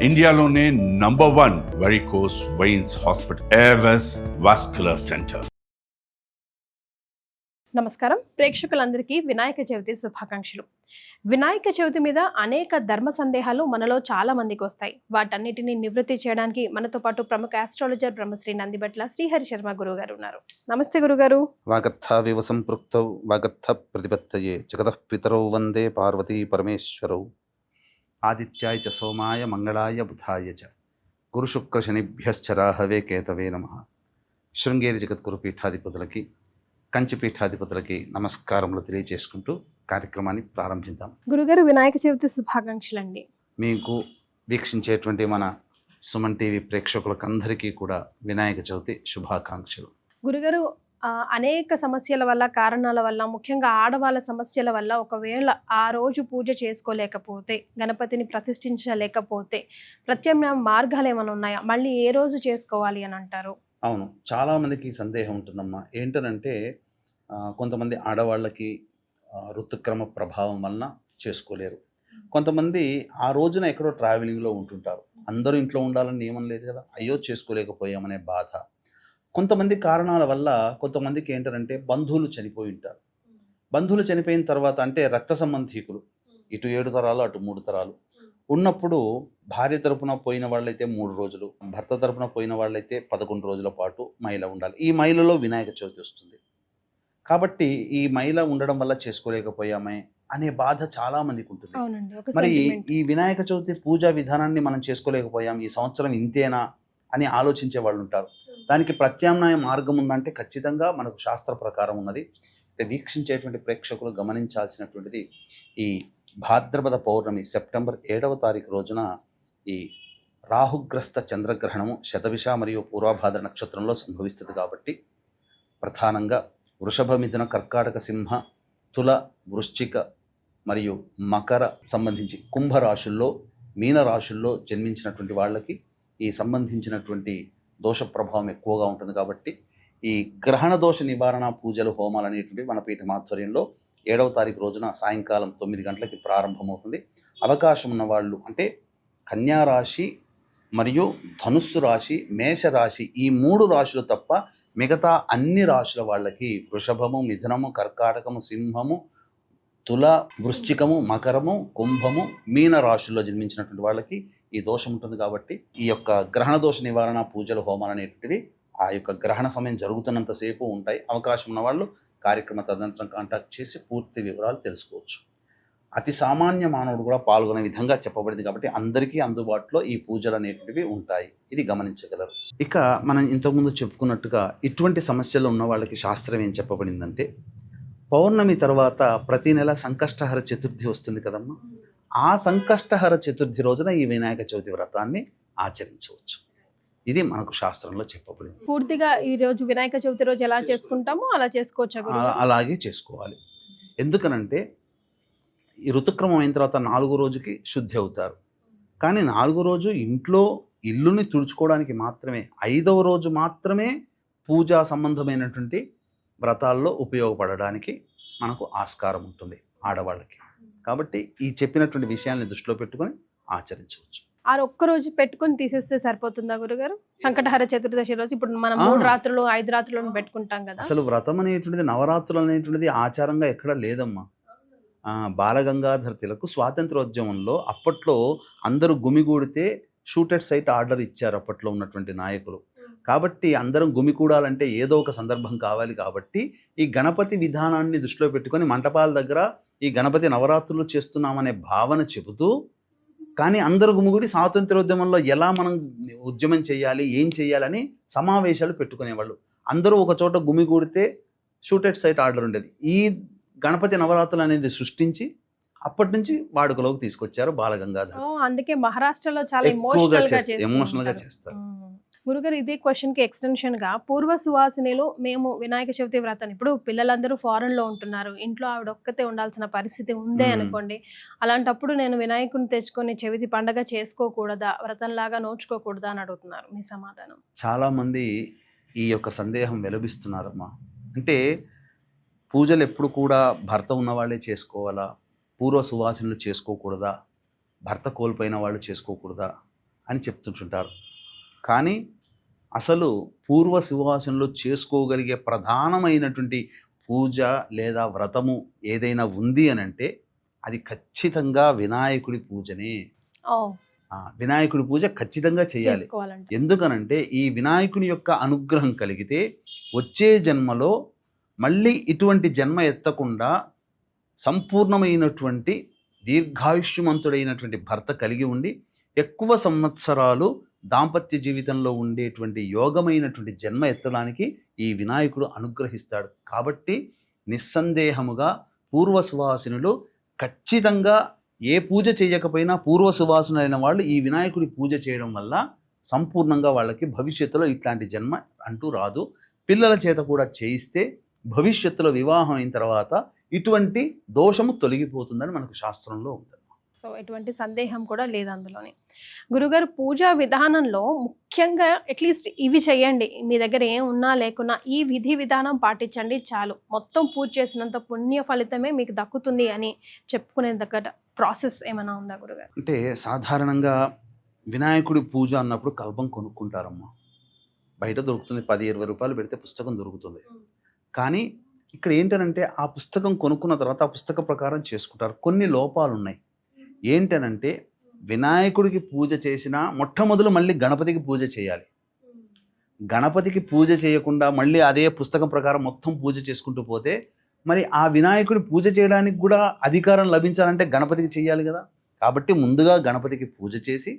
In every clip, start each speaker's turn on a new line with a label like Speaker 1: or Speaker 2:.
Speaker 1: ఇండియాలోనే #1 varicose veins hospital Avis vascular centre.
Speaker 2: నమస్కారం ప్రేక్షకులందరికీ వినాయక చవితి శుభాకాంక్షలు. వినాయక చవితి మీద అనేక ధర్మ సందేహాలు మనలో చాలా మందికి వస్తాయి. వాటన్నిటిని నివృత్తి చేయడానికి మనతో పాటు ప్రముఖ ఆస్ట్రాలజర్ బ్రహ్మశ్రీ నందిబట్ల శ్రీహరి శర్మ గురువు గారు ఉన్నారు. నమస్తే గురుగారు.
Speaker 3: వాగర్థావివ సంపృక్తౌ వాగర్థ ప్రతిపత్తయే జగతః పితరౌ వందే పార్వతీ పరమేశ్వరౌ. ఆదిత్యాయ చ సోమాయ మంగళాయ బుధాయ చ గురు శుక్ర శనిభ్యశ్చ రాహవే కేతవే నమః. శృంగేరి జగద్గురు పీఠాధిపతులకి కంచి పీఠాధిపతులకి నమస్కారములు తెలియజేసుకుంటూ కార్యక్రమాన్ని ప్రారంభిద్దాం.
Speaker 2: గురుగారు, వినాయక చవితి శుభాకాంక్షలు అండి.
Speaker 3: మీకు వీక్షించేటువంటి మన సుమన్ టీవీ ప్రేక్షకులకు అందరికీ కూడా వినాయక చవితి శుభాకాంక్షలు.
Speaker 2: గురుగారు, అనేక సమస్యల వల్ల, కారణాల వల్ల, ముఖ్యంగా ఆడవాళ్ళ సమస్యల వల్ల ఒకవేళ ఆ రోజు పూజ చేసుకోలేకపోతే, గణపతిని ప్రతిష్ఠించలేకపోతే ప్రత్యామ్నాయ మార్గాలు ఏమైనా ఉన్నాయా? మళ్ళీ ఏ రోజు చేసుకోవాలి అని అంటారు?
Speaker 3: అవును, చాలామందికి సందేహం ఉంటుందమ్మా. ఏంటనంటే కొంతమంది ఆడవాళ్ళకి ఋతుక్రమ ప్రభావం వలన చేసుకోలేరు. కొంతమంది ఆ రోజున ఎక్కడో ట్రావెలింగ్లో ఉంటుంటారు. అందరూ ఇంట్లో ఉండాలని నియమం లేదు కదా, అయ్యో చేసుకోలేకపోయామనే బాధ. కొంతమంది కారణాల వల్ల కొంతమందికి ఏంటంటే బంధువులు చనిపోయి ఉంటారు. బంధువులు చనిపోయిన తర్వాత అంటే రక్త సంబంధీకులు, ఇటు 7 తరాలు అటు 3 తరాలు ఉన్నప్పుడు భార్య తరపున పోయిన వాళ్ళైతే 3 రోజులు, భర్త తరపున పోయిన వాళ్ళైతే 11 రోజుల పాటు మైల ఉండాలి. ఈ మైలలో వినాయక చవితి వస్తుంది. కాబట్టి ఈ మైల ఉండడం వల్ల చేసుకోలేకపోయామే అనే బాధ చాలా మందికి ఉంటుంది. మరి ఈ వినాయక చవితి పూజా విధానాన్ని మనం చేసుకోలేకపోయాం, ఈ సంవత్సరం ఇంతేనా అని ఆలోచించే వాళ్ళు ఉంటారు. దానికి ప్రత్యామ్నాయ మార్గం ఉందంటే ఖచ్చితంగా మనకు శాస్త్ర ప్రకారం ఉన్నది. వీక్షించేటువంటి ప్రేక్షకులు గమనించాల్సినటువంటిది, ఈ భాద్రపద పౌర్ణమి సెప్టెంబర్ 7వ తారీఖు రోజున ఈ రాహుగ్రస్త చంద్రగ్రహణము శతభిష మరియు పూర్వభాద్ర నక్షత్రంలో సంభవిస్తుంది. కాబట్టి ప్రధానంగా వృషభ, మిథున, కర్కాటక, సింహ, తుల, వృశ్చిక మరియు మకర సంబంధించి కుంభరాశుల్లో, మీన రాశుల్లో జన్మించినటువంటి వాళ్ళకి ఈ సంబంధించినటువంటి దోష ప్రభావం ఎక్కువగా ఉంటుంది. కాబట్టి ఈ గ్రహణ దోష నివారణ పూజలు, హోమాలు అనేటువంటివి మన పీఠం ఆధ్వర్యంలో 7వ తారీఖు రోజున సాయంకాలం 9 గంటలకి ప్రారంభమవుతుంది. అవకాశం ఉన్న వాళ్ళు అంటే కన్యా రాశి మరియు ధనుస్సు రాశి, మేషరాశి, ఈ 3 రాశులు తప్ప మిగతా అన్ని రాశుల వాళ్ళకి వృషభము, మిథునము, కర్కాటకము, సింహము, తుల, వృశ్చికము, మకరము, కుంభము, మీన రాశుల్లో జన్మించినటువంటి వాళ్ళకి ఈ దోషం ఉంటుంది. కాబట్టి ఈ యొక్క గ్రహణ దోష నివారణ పూజలు, హోమాలు అనేటువంటివి ఆ యొక్క గ్రహణ సమయం జరుగుతున్నంతసేపు ఉంటాయి. అవకాశం ఉన్న వాళ్ళు కార్యక్రమ తదనంతరం కాంటాక్ట్ చేసి పూర్తి వివరాలు తెలుసుకోవచ్చు. అతి సామాన్య మానవుడు కూడా పాల్గొనే విధంగా చెప్పబడింది. కాబట్టి అందరికీ అందుబాటులో ఈ పూజలు అనేటువంటివి ఉంటాయి. ఇది గమనించగలరు. ఇక మనం ఇంతకుముందు చెప్పుకున్నట్టుగా ఇటువంటి సమస్యలు ఉన్న వాళ్ళకి శాస్త్రం ఏం చెప్పబడిందంటే, పౌర్ణమి తర్వాత ప్రతి నెల సంకష్టహర చతుర్థి వస్తుంది కదమ్మా, ఆ సంకష్టహర చతుర్థి రోజున ఈ వినాయక చవితి వ్రతాన్ని ఆచరించవచ్చు. ఇది మనకు శాస్త్రంలో చెప్పబడింది.
Speaker 2: పూర్తిగా ఈ రోజు వినాయక చవితి రోజు ఎలా చేసుకుంటామో అలా చేసుకోవచ్చు.
Speaker 3: అలాగే చేసుకోవాలి. ఎందుకనంటే ఈ ఋతుక్రమం అయిన తర్వాత 4వ రోజుకి శుద్ధి అవుతారు. కానీ 4వ రోజు ఇంట్లో ఇల్లుని తుడుచుకోవడానికి మాత్రమే, 5వ రోజు మాత్రమే పూజా సంబంధమైనటువంటి వ్రతాల్లో ఉపయోగపడడానికి మనకు ఆస్కారం ఉంటుంది ఆడవాళ్ళకి. కాబట్టి ఈ చెప్పినటువంటి విషయాన్ని దృష్టిలో పెట్టుకొని ఆచరించవచ్చు.
Speaker 2: ఆ ఒక్క రోజు పెట్టుకొని తీసేస్తే సరిపోతుందా గురుగారు? సంకటహర చతుర్దశి రోజు ఇప్పుడు మనం 3 రాత్రులు 5 రాత్రులను పెట్టుకుంటాం కదా.
Speaker 3: అసలు వ్రతం అనేటువంటిది, నవరాత్రులు అనేటువంటిది ఆచారంగా ఎక్కడ లేదమ్మా. బాలగంగాధర తిలక్ స్వాతంత్రోద్యమంలో అప్పట్లో అందరూ గుమిగూడితే షూటెడ్ సైట్ ఆర్డర్ ఇచ్చారు అప్పట్లో ఉన్నటువంటి నాయకులు. కాబట్టి అందరం గుమికూడాలంటే ఏదో ఒక సందర్భం కావాలి. కాబట్టి ఈ గణపతి విధానాన్ని దృష్టిలో పెట్టుకొని మంటపాల దగ్గర ఈ గణపతి నవరాత్రులు చేస్తున్నామనే భావన చెబుతూ, కానీ అందరూ గుమిగూడి స్వాతంత్రోద్యమంలో ఎలా మనం ఉద్యమం చేయాలి, ఏం చేయాలని సమావేశాలు పెట్టుకునేవాళ్ళు. అందరూ ఒక చోట గుమిగూడితే షూటెడ్ సైట్ ఆర్డర్ ఉండేది. ఈ గణపతి నవరాత్రులు అనేది సృష్టించి అప్పటి నుంచి వాడుకలోకి తీసుకొచ్చారు బాలగంగాధర్.
Speaker 2: అందుకే మహారాష్ట్రలో చాలా
Speaker 3: ఎమోషనల్ గా చేస్తారు.
Speaker 2: గురుగారు, ఇదే క్వశ్చన్కి ఎక్స్టెన్షన్గా పూర్వ సువాసినిలు మేము వినాయక చవితి వ్రతాన్ని, ఇప్పుడు పిల్లలందరూ ఫారెన్లో ఉంటున్నారు, ఇంట్లో ఆవిడ ఒక్కతే ఉండాల్సిన పరిస్థితి ఉందే అనుకోండి, అలాంటప్పుడు నేను వినాయకుని తెచ్చుకొని చవితి పండగ చేసుకోకూడదా, వ్రతంలాగా నోచుకోకూడదా అని అడుగుతున్నారు. మీ సమాధానం?
Speaker 3: చాలామంది ఈ యొక్క సందేహం వెలుబిస్తున్నారమ్మా. అంటే పూజలు ఎప్పుడు కూడా భర్త ఉన్నవాళ్ళే చేసుకోవాలా, పూర్వ సువాసినులు చేసుకోకూడదా, భర్త కోల్పోయిన వాళ్ళు చేసుకోకూడదా, అని చెప్తుంటుంటారు. కానీ అసలు పూర్వ సువాసనలో చేసుకోగలిగే ప్రధానమైనటువంటి పూజ లేదా వ్రతము ఏదైనా ఉంది అని అంటే అది ఖచ్చితంగా వినాయకుడి పూజనే. వినాయకుడి పూజ ఖచ్చితంగా చేయాలి. ఎందుకనంటే ఈ వినాయకుని యొక్క అనుగ్రహం కలిగితే వచ్చే జన్మలో మళ్ళీ ఇటువంటి జన్మ ఎత్తకుండా సంపూర్ణమైనటువంటి దీర్ఘాయుష్యమంతుడైనటువంటి భర్త కలిగి ఉండి ఎక్కువ సంవత్సరాలు దాంపత్య జీవితంలో ఉండేటువంటి యోగమైనటువంటి జన్మ ఎత్తడానికి ఈ వినాయకుడు అనుగ్రహిస్తాడు. కాబట్టి నిస్సందేహముగా పూర్వ సువాసినులు ఖచ్చితంగా ఏ పూజ చేయకపోయినా పూర్వ సువాసులైన వాళ్ళు ఈ వినాయకుడి పూజ చేయడం వల్ల సంపూర్ణంగా వాళ్ళకి భవిష్యత్తులో ఇట్లాంటి జన్మ అంటూ రాదు. పిల్లల చేత కూడా చేయిస్తే భవిష్యత్తులో వివాహం అయిన తర్వాత ఇటువంటి దోషము తొలగిపోతుందని మనకు శాస్త్రంలో ఉంటుంది.
Speaker 2: సో ఎటువంటి సందేహం కూడా లేదు అందులోని. గురుగారు, పూజా విధానంలో ముఖ్యంగా అట్లీస్ట్ ఇవి చేయండి, మీ దగ్గర ఏం ఉన్నా లేకున్నా ఈ విధి విధానం పాటించండి చాలు, మొత్తం పూజ చేసినంత పుణ్య ఫలితమే మీకు దక్కుతుంది అని చెప్పుకునే దగ్గర ప్రాసెస్ ఏమైనా ఉందా గురుగారు?
Speaker 3: అంటే సాధారణంగా వినాయకుడి పూజ అన్నప్పుడు కల్పం కొనుక్కుంటారమ్మా. బయట దొరుకుతుంది, 10-20 రూపాయలు పెడితే పుస్తకం దొరుకుతుంది. కానీ ఇక్కడ ఏంటనంటే ఆ పుస్తకం కొనుక్కున్న తర్వాత ఆ పుస్తకం ప్రకారం చేసుకుంటారు. కొన్ని లోపాలు ఉన్నాయి. ఏంటనంటే వినాయకుడికి పూజ చేసినా మొట్టమొదలు మళ్ళీ గణపతికి పూజ చేయాలి. గణపతికి పూజ చేయకుండా మళ్ళీ అదే పుస్తకం ప్రకారం మొత్తం పూజ చేసుకుంటూ పోతే మరి ఆ వినాయకుడి పూజ చేయడానికి కూడా అధికారం లభించాలంటే గణపతికి చేయాలి కదా. కాబట్టి ముందుగా గణపతికి పూజ చేసి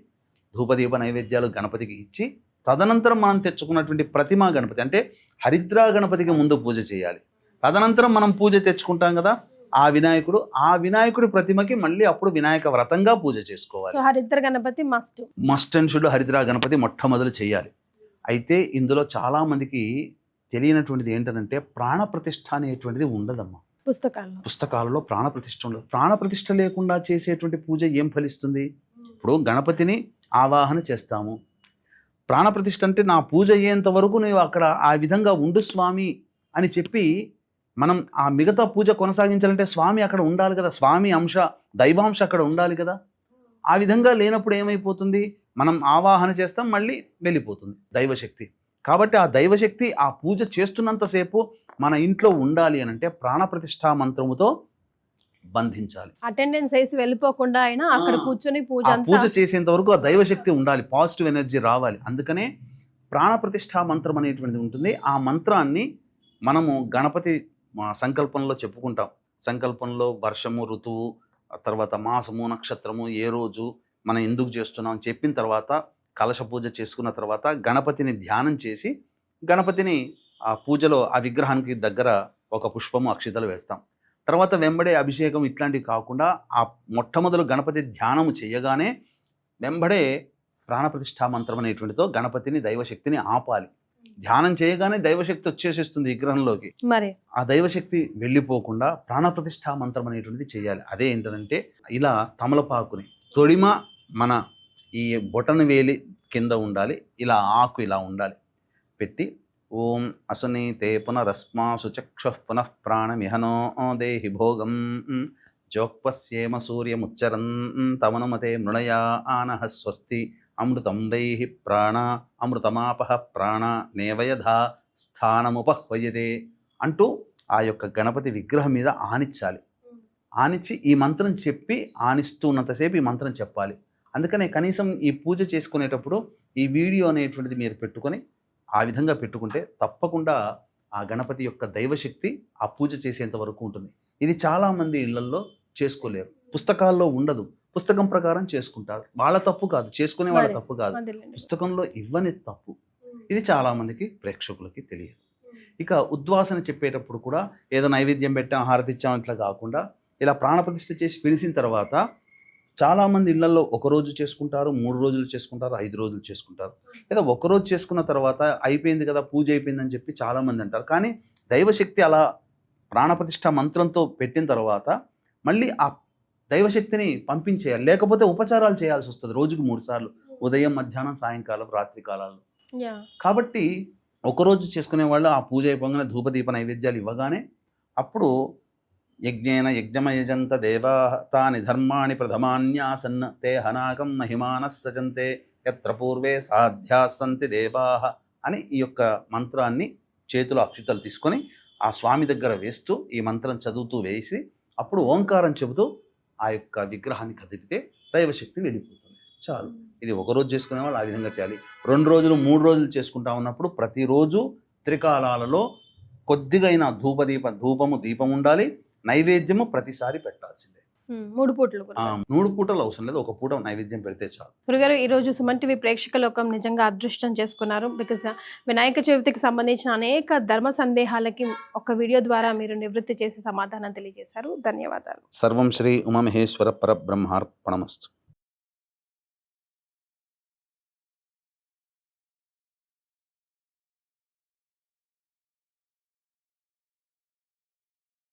Speaker 3: ధూపదీప నైవేద్యాలు గణపతికి ఇచ్చి తదనంతరం మనం తెచ్చుకున్నటువంటి ప్రతిమా గణపతి అంటే హరిద్రా గణపతికి ముందు పూజ చేయాలి. తదనంతరం మనం పూజ తెచ్చుకుంటాం కదా ఆ వినాయకుడి ప్రతిమకి మళ్ళీ అప్పుడు వినాయక వ్రతంగా పూజ చేసుకోవాలి.
Speaker 2: Haridra Ganapati must
Speaker 3: and should Haridra Ganapati మొట్టమొదలు చేయాలి. అయితే ఇందులో చాలా మందికి తెలియనటువంటిది ఏంటంటే ప్రాణప్రతిష్ఠ అనేటువంటిది ఉండదమ్మా. పుస్తకాలలో ప్రాణప్రతిష్ఠ ఉండదు. ప్రాణప్రతిష్ఠ లేకుండా చేసేటువంటి పూజ ఏం ఫలిస్తుంది? ఇప్పుడు గణపతిని ఆవాహన చేస్తాము. ప్రాణప్రతిష్ఠ అంటే నా పూజ అయ్యేంత వరకు నువ్వు అక్కడ ఆ విధంగా ఉండు స్వామి అని చెప్పి మనం ఆ మిగతా పూజ కొనసాగించాలంటే స్వామి అక్కడ ఉండాలి కదా. స్వామి అంశ, దైవాంశ అక్కడ ఉండాలి కదా. ఆ విధంగా లేనప్పుడు ఏమైపోతుంది? మనం ఆవాహన చేస్తాం, మళ్ళీ వెళ్ళిపోతుంది దైవశక్తి. కాబట్టి ఆ దైవశక్తి ఆ పూజ చేస్తున్నంతసేపు మన ఇంట్లో ఉండాలి అని అంటే ప్రాణప్రతిష్ఠా మంత్రముతో బంధించాలి.
Speaker 2: అటెండెన్స్ వేసి వెళ్ళిపోకుండా అయినా అక్కడ కూర్చొని
Speaker 3: పూజ చేసేంత వరకు ఆ దైవశక్తి ఉండాలి, పాజిటివ్ ఎనర్జీ రావాలి. అందుకనే ప్రాణప్రతిష్ఠా మంత్రం అనేటువంటిది ఉంటుంది. ఆ మంత్రాన్ని మనము గణపతి సంకల్పంలో చెప్పుకుంటాం. సంకల్పంలో వర్షము, ఋతువు, తర్వాత మాసము, నక్షత్రము, ఏ రోజు మనం ఎందుకు చేస్తున్నాం చెప్పిన తర్వాత కలశ పూజ చేసుకున్న తర్వాత గణపతిని ధ్యానం చేసి గణపతిని ఆ పూజలో ఆ విగ్రహానికి దగ్గర ఒక పుష్పము, అక్షితలు వేస్తాం. తర్వాత వెంబడే అభిషేకం ఇట్లాంటివి కాకుండా ఆ మొట్టమొదలు గణపతి ధ్యానము చేయగానే వెంబడే ప్రాణప్రతిష్ఠా మంత్రం అనేటువంటితో గణపతిని దైవశక్తిని ఆపాలి. ధ్యానం చేయగానే దైవశక్తి వచ్చేసేస్తుంది విగ్రహంలోకి.
Speaker 2: మరి
Speaker 3: ఆ దైవశక్తి వెళ్ళిపోకుండా ప్రాణప్రతిష్ఠా మంత్రం అనేటువంటిది చేయాలి. అదే ఏంటంటే ఇలా తమలపాకుని తొడిమ మన ఈ బొటన వేలి కింద ఉండాలి, ఇలా ఆకు ఇలా ఉండాలి పెట్టి ఓం అసునీతే పునరస్మాసు చక్షుః పునః ప్రాణమిహనో దేహి భోగం జోక్పస్యేమ సూర్యముచ్చరన్ తమనుమతే మృణయా ఆనః స్వస్తి అమృతం వైహి ప్రాణ అమృతమాపహ ప్రాణ నేవయధా స్థానముపహ్వయతే అంటూ ఆ యొక్క గణపతి విగ్రహం మీద ఆనిచ్చాలి. ఆనిచ్చి ఈ మంత్రం చెప్పి ఆనిస్తూ ఉన్నంతసేపు ఈ మంత్రం చెప్పాలి. అందుకనే కనీసం ఈ పూజ చేసుకునేటప్పుడు ఈ వీడియో అనేటువంటిది మీరు పెట్టుకొని ఆ విధంగా పెట్టుకుంటే తప్పకుండా ఆ గణపతి యొక్క దైవశక్తి ఆ పూజ చేసేంత వరకు ఉంటుంది. ఇది చాలామంది ఇళ్లల్లో చేసుకోలేరు, పుస్తకాల్లో ఉండదు, పుస్తకం ప్రకారం చేసుకుంటారు. వాళ్ళ తప్పు కాదు, చేసుకునే వాళ్ళ తప్పు కాదు, పుస్తకంలో ఇవ్వని తప్పు. ఇది చాలామందికి ప్రేక్షకులకి తెలియదు. ఇక ఉద్వాసన చెప్పేటప్పుడు కూడా ఏదో నైవేద్యం పెట్టాం, హారతి ఇచ్చాం ఇట్లా కాకుండా ఇలా ప్రాణప్రతిష్ఠ చేసి పిలిచిన తర్వాత చాలామంది ఇళ్లలో 1 రోజు చేసుకుంటారు, 3 రోజులు చేసుకుంటారు, 5 రోజులు చేసుకుంటారు. లేదా 1 రోజు చేసుకున్న తర్వాత అయిపోయింది కదా పూజ అయిపోయిందని చెప్పి చాలామంది అంటారు. కానీ దైవశక్తి అలా ప్రాణప్రతిష్ఠ మంత్రంతో పెట్టిన తర్వాత మళ్ళీ ఆ దైవశక్తిని పంపించేయాలి. లేకపోతే ఉపచారాలు చేయాల్సి వస్తుంది రోజుకు 3 సార్లు, ఉదయం, మధ్యాహ్నం, సాయంకాలం, రాత్రి కాలాల్లో. కాబట్టి 1 రోజు చేసుకునే వాళ్ళు ఆ పూజ అయిపోగానే ధూపదీప నైవేద్యాలు ఇవ్వగానే అప్పుడు యజ్ఞేన యజ్ఞమయజంత దేవా తాని ధర్మాణి ప్రథమాన్యాసన్న తే హనాకం మహిమానః సజంతే యత్ర పూర్వే సాధ్యా సంతి దేవాహ అని ఈ యొక్క మంత్రాన్ని చేతిలో అక్షితలు తీసుకొని ఆ స్వామి దగ్గర వేస్తూ ఈ మంత్రం చదువుతూ వేసి అప్పుడు ఓంకారం చెబుతూ ఆ యొక్క విగ్రహాన్ని కదిపితే దైవశక్తి వెళ్ళిపోతుంది. చాలు. ఇది ఒక రోజు చేసుకునే వాళ్ళు ఆ విధంగా చేయాలి. 2 రోజులు 3 రోజులు చేసుకుంటా ఉన్నప్పుడు ప్రతిరోజు త్రికాలాలలో కొద్దిగా అయినా ధూపము దీపం ఉండాలి. నైవేద్యము ప్రతిసారి పెట్టాల్సిందే.
Speaker 2: 3 పూటలు కూడా.
Speaker 3: 3 పూటలు అవసరం లేదు, ఒక పూట నైవేద్యం పెడితే చాలు.
Speaker 2: గురుగారు, ఈరోజు సుమన్ టీవీ ప్రేక్షక లోకం నిజంగా అదృష్టం చేసుకున్నారు. బికాజ్ వినాయక చవితికి సంబంధించిన అనేక ధర్మ సందేహాలకి ఒక వీడియో ద్వారా మీరు నివృత్తి చేసి సమాధానం తెలియజేశారు. ధన్యవాదాలు.
Speaker 3: సర్వం శ్రీ ఉమామహేశ్వర పరబ్రహ్మార్పణమస్తు.